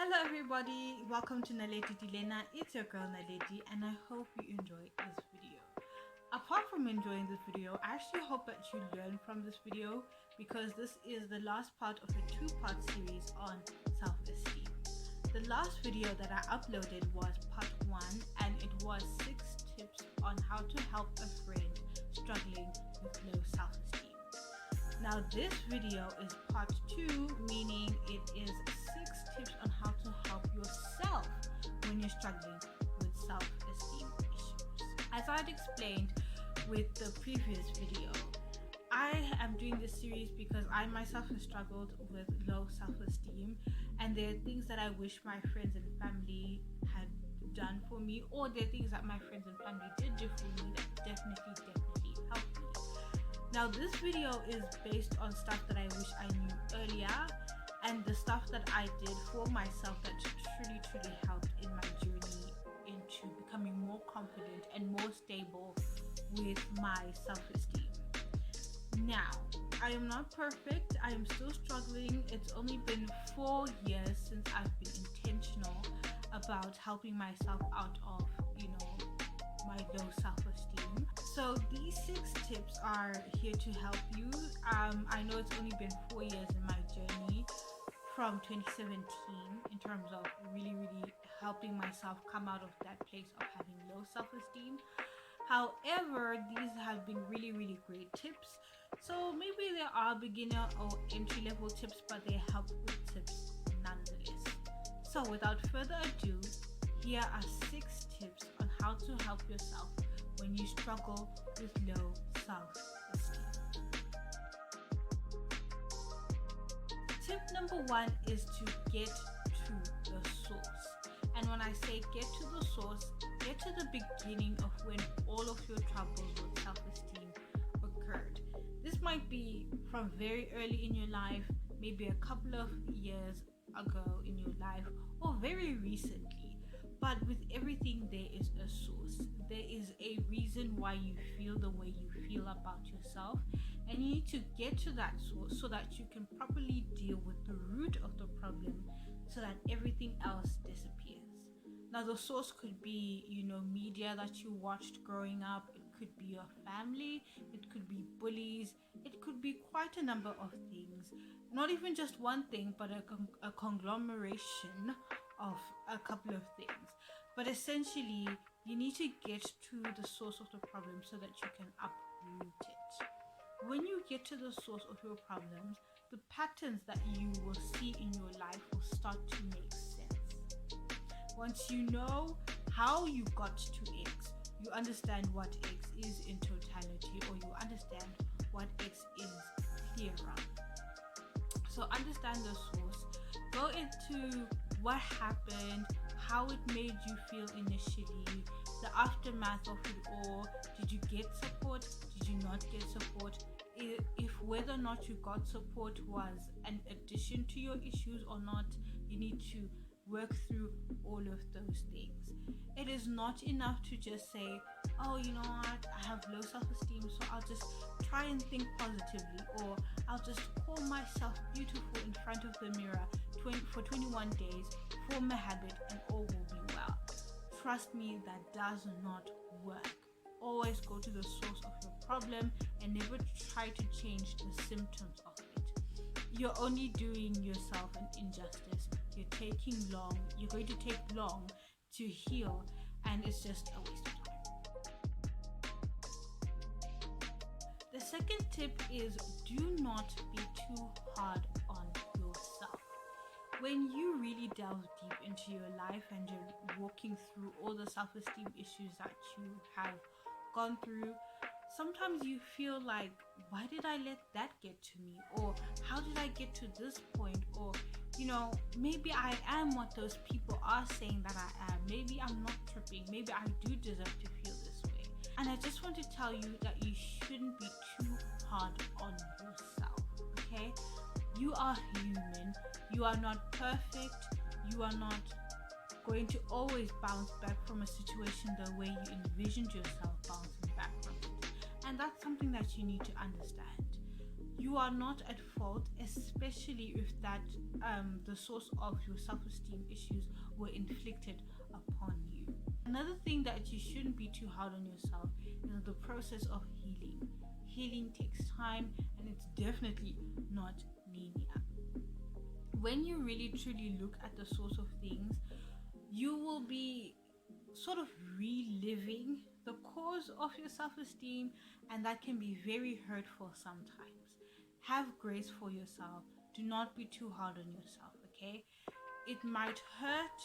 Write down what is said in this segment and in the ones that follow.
Hello everybody, welcome to Naledi Dilena. It's your girl Naledi and I hope you enjoy this video. Apart from enjoying this video, I actually hope that you learn from this video because this is the last part of a two-part series on self-esteem. The last video that I uploaded was part 1 and it was 6 tips on how to help a friend struggling with low self-esteem. Now this video is part 2, meaning it is 6 tips on how to help yourself when you're struggling with self-esteem issues. As I had explained with the previous video, I am doing this series because I myself have struggled with low self-esteem, and there are things that I wish my friends and family had done for me, or there are things that my friends and family did do for me that definitely helped me. Now this video is based on stuff that I wish I knew earlier and the stuff that I did for myself that truly helped in my journey into becoming more confident and more stable with my self-esteem. Now, I am not perfect. I am still struggling. It's only been 4 years since I've been intentional about helping myself out of, my low self-esteem. So these 6 tips are here to help you. I know it's only been 4 years in my journey from 2017 in terms of really helping myself come out of that place of having low self-esteem. However, these have been really great tips. So maybe there are beginner or entry-level tips, but they help with tips nonetheless. So without further ado, here are 6 tips on how to help yourself when you struggle with low self-esteem. Tip number 1 is to get to the source. And when I say get to the source, get to the beginning of when all of your troubles with self-esteem occurred. This might be from very early in your life, maybe a couple of years ago in your life, or very recently. But with everything, there is a source. There is a reason why you feel the way you feel about yourself, and you need to get to that source so that you can properly deal with the root of the problem so that everything else disappears. Now the source could be, media that you watched growing up. It could be your family. It could be bullies. It could be quite a number of things. Not even just one thing, but a conglomeration of a couple of things. But essentially, you need to get to the source of the problem so that you can uproot it. When you get to the source of your problems, the patterns that you will see in your life will start to make sense. Once you know how you got to X, you understand what X is in totality, or you understand what X is clearer. So understand the source. Go into what happened, how it made you feel initially, the aftermath of it all. Did you get support? Did you not get support? If whether or not you got support was an addition to your issues or not, you need to work through all of those things. It is not enough to just say, oh, you know what, I have low self-esteem, so I'll just try and think positively, or I'll just call myself beautiful in front of the mirror for 21 days, form a habit, and all will be well. Trust me, that does not work. Always go to the source of your problem and never try to change the symptoms of it. You're only doing yourself an injustice. You're going to take long to heal, and it's just a waste of time. The second tip is do not be too hard on yourself. When you really delve deep into your life and you're walking through all the self-esteem issues that you have gone through, sometimes you feel like, why did I let that get to me? Or how did I get to this point? Or, maybe I am what those people are saying that I am. Maybe I'm not tripping. Maybe I do deserve to feel this way. And I just want to tell you that you shouldn't be too hard on yourself, okay? You are human. You are not perfect. You are not going to always bounce back from a situation the way you envisioned yourself bouncing back from it. And that's something that you need to understand. You are not at fault, especially if that the source of your self-esteem issues were inflicted upon you. Another thing that you shouldn't be too hard on yourself is the process of healing. Healing takes time, and it's definitely not linear. When you really truly look at the source of things, you will be sort of reliving the cause of your self-esteem, and that can be very hurtful sometimes. Have grace for yourself. Do not be too hard on yourself, okay? It might hurt,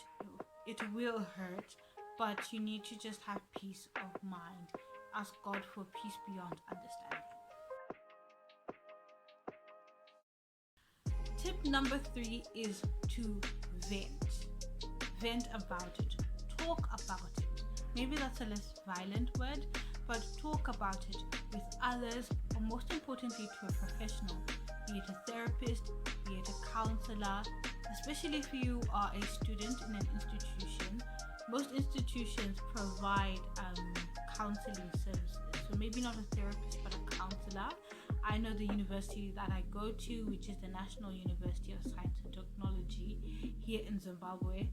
it will hurt, but you need to just have peace of mind. Ask God for peace beyond understanding. Tip number 3 is to vent. Vent about it. Talk about it. Maybe that's a less violent word, but talk about it with others, or most importantly to a professional, be it a therapist, be it a counselor, especially if you are a student in an institution. Most institutions provide counseling services, so maybe not a therapist but a counselor. I know the university that I go to, which is the National University of Science and Technology here in Zimbabwe,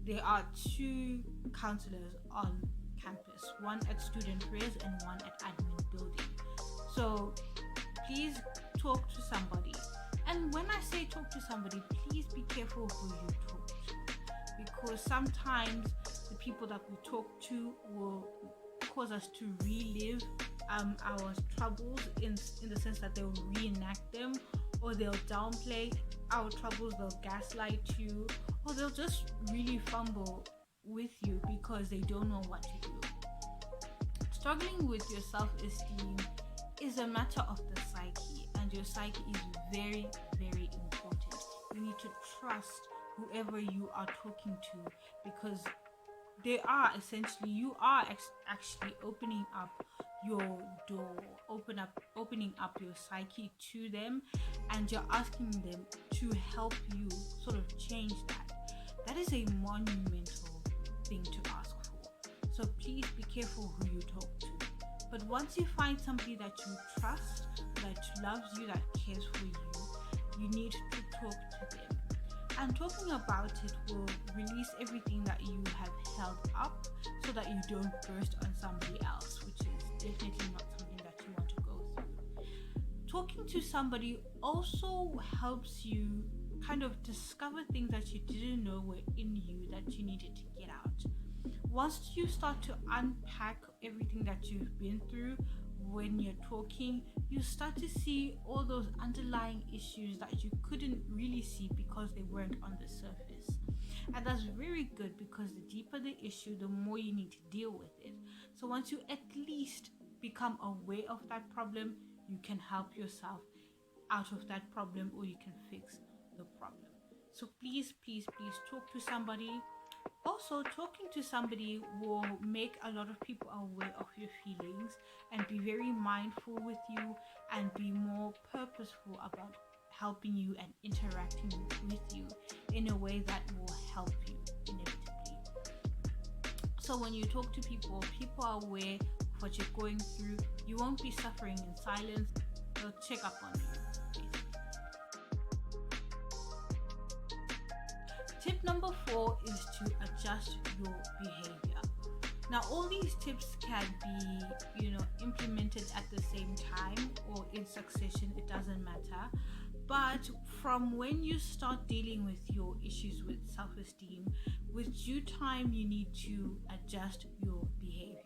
there are 2 counselors on campus, one at student res and one at admin building. So please talk to somebody. And when I say talk to somebody, please be careful who you talk to, because sometimes the people that we talk to will cause us to relive our troubles in the sense that they'll reenact them, or they'll downplay our troubles, they'll gaslight you, or they'll just really fumble with you because they don't know what to do. Struggling with your self-esteem is a matter of the psyche, and your psyche is very, very important. You need to trust whoever you are talking to, because they are essentially, you are actually opening up your door, opening up your psyche to them, and you're asking them to help you sort of change that. That is a monumental thing to ask for. So please be careful who you talk to. But once you find somebody that you trust, that loves you, that cares for you, you need to talk to them. And talking about it will release everything that you have held up, so that you don't burst on somebody else, which is definitely not something that you want to go through. Talking to somebody also helps you kind of discover things that you didn't know were in you that you needed to get out. Once you start to unpack everything that you've been through, when you're talking, you start to see all those underlying issues that you couldn't really see because they weren't on the surface. And that's very good, because the deeper the issue, the more you need to deal with it. So once you at least become aware of that problem, you can help yourself out of that problem, or you can fix the problem. So please, please, please talk to somebody. Also, talking to somebody will make a lot of people aware of your feelings and be very mindful with you, and be more purposeful about helping you and interacting with you in a way that will help you inevitably. So when you talk to people, people are aware of what you're going through. You won't be suffering in silence. They'll check up on you. Tip number 4 is to adjust your behavior. Now, all these tips can be, implemented at the same time or in succession, it doesn't matter. But from when you start dealing with your issues with self-esteem, with due time, you need to adjust your behavior.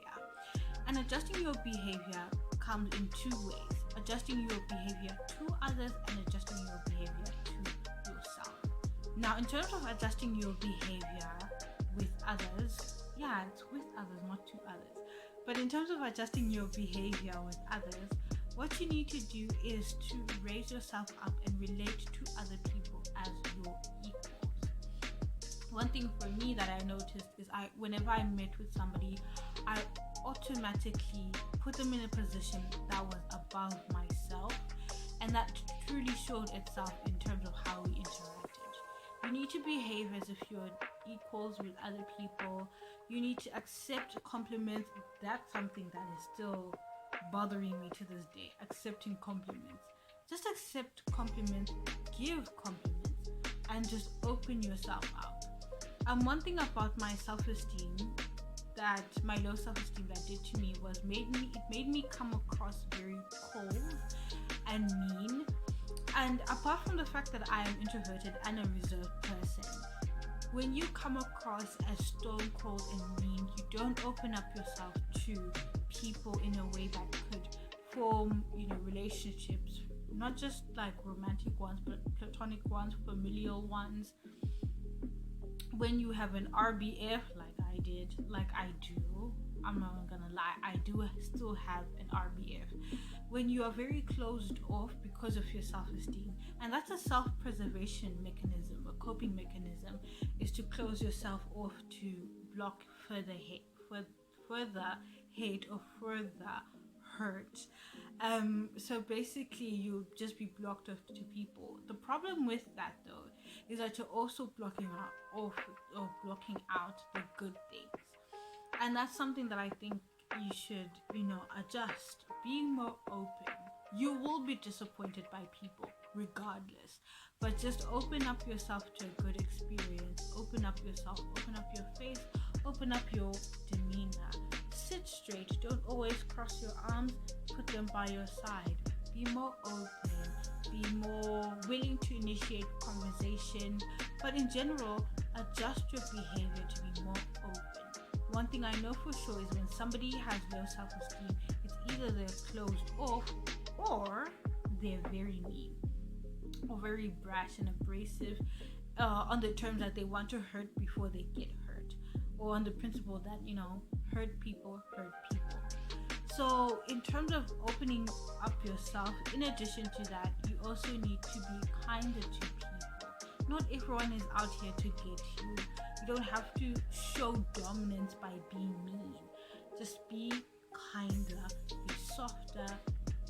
And adjusting your behavior comes in 2 ways: adjusting your behavior to others and adjusting your behavior to yourself. Now, in terms of adjusting your behavior with others, it's with others, not to others. But in terms of adjusting your behavior with others, what you need to do is to raise yourself up and relate to other people as your equals. One thing for me that I noticed is whenever I met with somebody, I automatically put them in a position that was above myself, and that truly showed itself in terms of how we interacted. You need to behave as if you're equals with other people. You need to accept compliments. That's something that is still bothering me to this day, accepting compliments. Just accept compliments, give compliments, and just open yourself up. One thing about my self-esteem, that my low self-esteem that did to me, was it made me come across very cold and mean. And apart from the fact that I am introverted and a reserved person, when you come across as stone cold and mean, you don't open up yourself to people in a way that could form, relationships, not just like romantic ones, but platonic ones, familial ones. When you have an RBF, like I do, I'm not gonna lie, I do still have an RBF. When you are very closed off because of your self-esteem, and that's a self-preservation mechanism, a coping mechanism, is to close yourself off to block further hate or further hurt. So basically, you'll just be blocked off to people. The problem with that, though, is that you're also blocking out the good things, and that's something that I think you should, adjust. Being more open. You will be disappointed by people regardless, but just open up yourself to a good experience. Open up yourself, open up your face, open up your demeanor. Sit straight. Don't always cross your arms. Put them by your side. Be more open. Be more willing to initiate conversation. But in general, adjust your behavior to be more open. One thing I know for sure is when somebody has low self-esteem, it's either they're closed off or they're very mean or very brash and abrasive, on the terms that they want to hurt before they get hurt, or on the principle that, hurt people hurt people. So in terms of opening up yourself, in addition to that, you also need to be kinder to people. Not everyone is out here to get you. You don't have to show dominance by being mean. Just be kinder, be softer,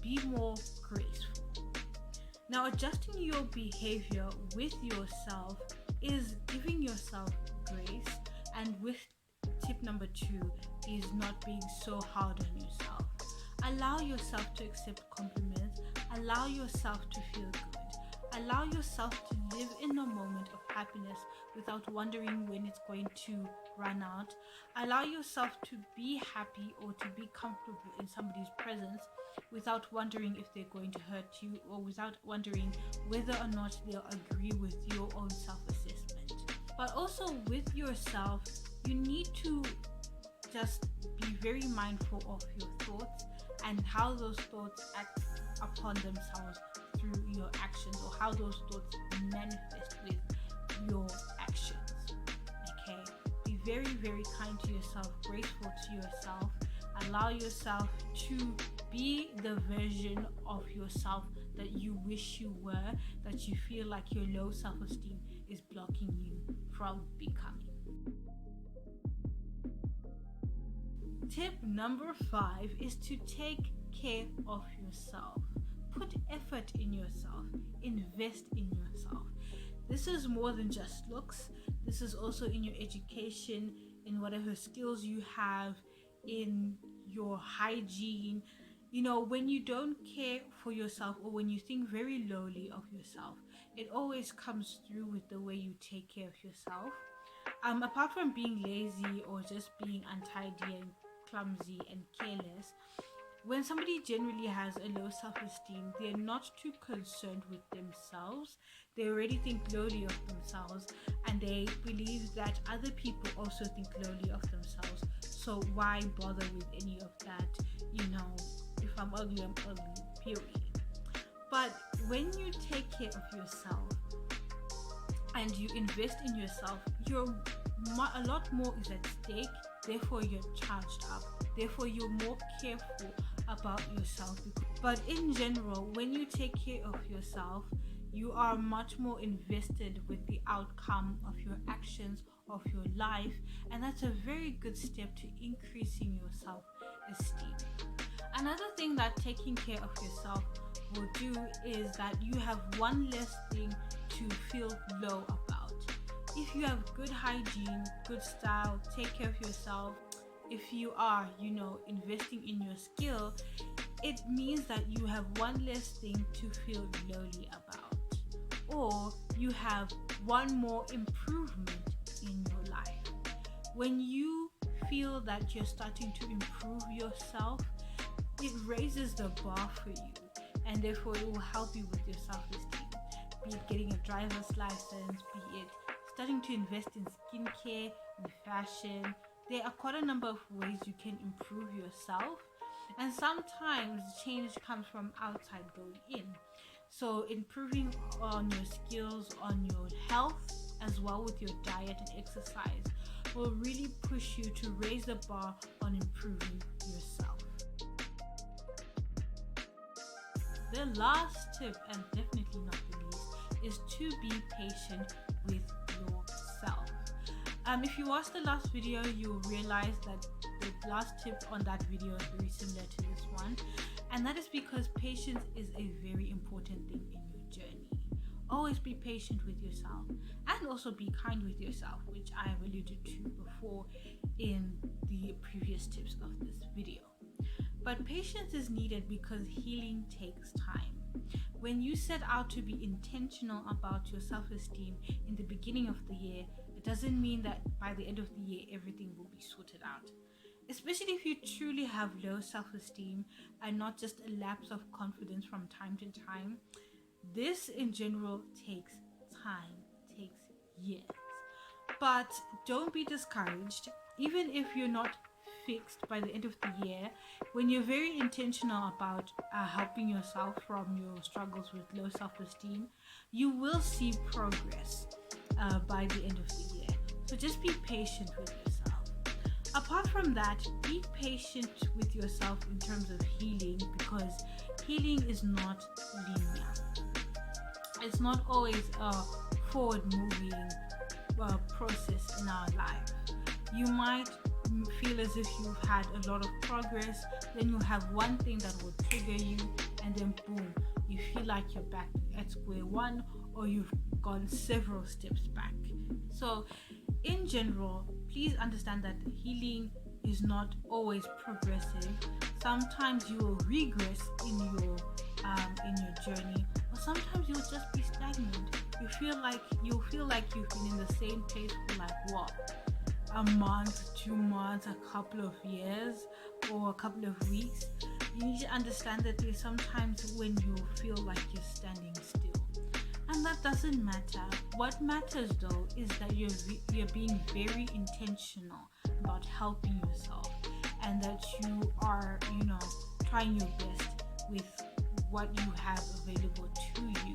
be more graceful. Now, adjusting your behavior with yourself is giving yourself grace, and with tip number 2 is not being so hard on yourself. Allow yourself to accept compliments. Allow yourself to feel good. Allow yourself to live in a moment of happiness without wondering when it's going to run out. Allow yourself to be happy or to be comfortable in somebody's presence without wondering if they're going to hurt you, or without wondering whether or not they'll agree with your own self-assessment. But also with yourself, you need to just be very mindful of your thoughts and how those thoughts act upon themselves through your actions, or how those thoughts manifest with your actions. Okay, be very, very kind to yourself, graceful to yourself. Allow yourself to be the version of yourself that you wish you were, that you feel like your low self-esteem is blocking you from becoming. Tip number 5 is to take care of yourself. Put effort in yourself. Invest in yourself. This is more than just looks. This is also in your education, in whatever skills you have, in your hygiene. When you don't care for yourself, or when you think very lowly of yourself, it always comes through with the way you take care of yourself. Apart from being lazy or just being untidy and clumsy and careless, when somebody generally has a low self-esteem, they're not too concerned with themselves. They already think lowly of themselves, and they believe that other people also think lowly of themselves. So why bother with any of that? If I'm ugly, I'm ugly, period. But when you take care of yourself and you invest in yourself, a lot more is at stake. Therefore, you're charged up. Therefore, you're more careful about yourself. But in general, when you take care of yourself, you are much more invested with the outcome of your actions, of your life, and that's a very good step to increasing your self-esteem. Another thing that taking care of yourself will do is that you have one less thing to feel low about. If you have good hygiene, good style, take care of yourself, if you are, investing in your skill, it means that you have one less thing to feel lonely about, or you have one more improvement in your life. When you feel that you're starting to improve yourself, it raises the bar for you, and therefore it will help you with your self-esteem. Be it getting a driver's license, be it starting to invest in skincare, in fashion. There are quite a number of ways you can improve yourself, and sometimes change comes from outside going in. So improving on your skills, on your health, as well with your diet and exercise will really push you to raise the bar on improving yourself. The last tip, and definitely not the least, is to be patient with yourself. If you watched the last video, you will realize that the last tip on that video is very similar to this one, and that is because patience is a very important thing in your journey. Always be patient with yourself, and also be kind with yourself, which I have alluded to before in the previous tips of this video. But patience is needed because healing takes time. When you set out to be intentional about your self-esteem in the beginning of the year, it doesn't mean that by the end of the year everything will be sorted out. Especially if you truly have low self-esteem and not just a lapse of confidence from time to time. This in general takes time, takes years. But don't be discouraged, even if you're not fixed by the end of the year. When you're very intentional about helping yourself from your struggles with low self-esteem, you will see progress by the end of the year. So just be patient with yourself. Apart from that, be patient with yourself in terms of healing, because healing is not linear. It's not always a forward-moving process in our life. You might feel as if you've had a lot of progress, then you have one thing that will trigger you, and then boom, you feel like you're back at square one, or you've gone several steps back. So in general, please understand that healing is not always progressive. Sometimes you will regress in your journey, or sometimes you'll just be stagnant. You'll feel like you've been in the same place for like what? A month, 2 months, a couple of years, or a couple of weeks. You need to understand that there's sometimes when you feel like you're standing still, and that doesn't matter. What matters though is that you're being very intentional about helping yourself, and that you are trying your best with what you have available to you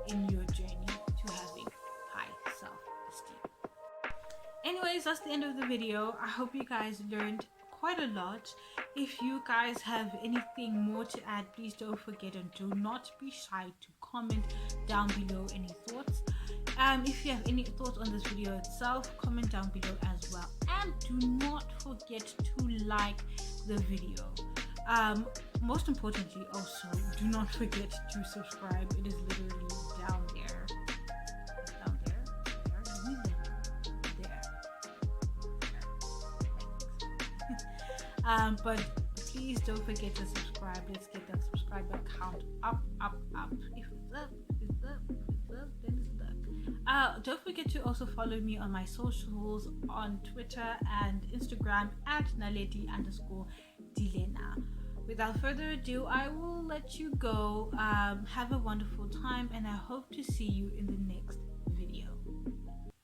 in your journey to having high self-esteem. Anyways, that's the end of the video. I hope you guys learned quite a lot. If you guys have anything more to add, please don't forget, and do not be shy to comment down below any thoughts. If you have any thoughts on this video itself, comment down below as well, and do not forget to like the video. Most importantly, also do not forget to subscribe. It is literally down there. But please don't forget to subscribe. Let's get that subscriber count up. If it's up, then it's up. Don't forget to also follow me on my socials on Twitter and Instagram at Naledi_Dilena. Without further ado, I will let you go. Have a wonderful time, and I hope to see you in the next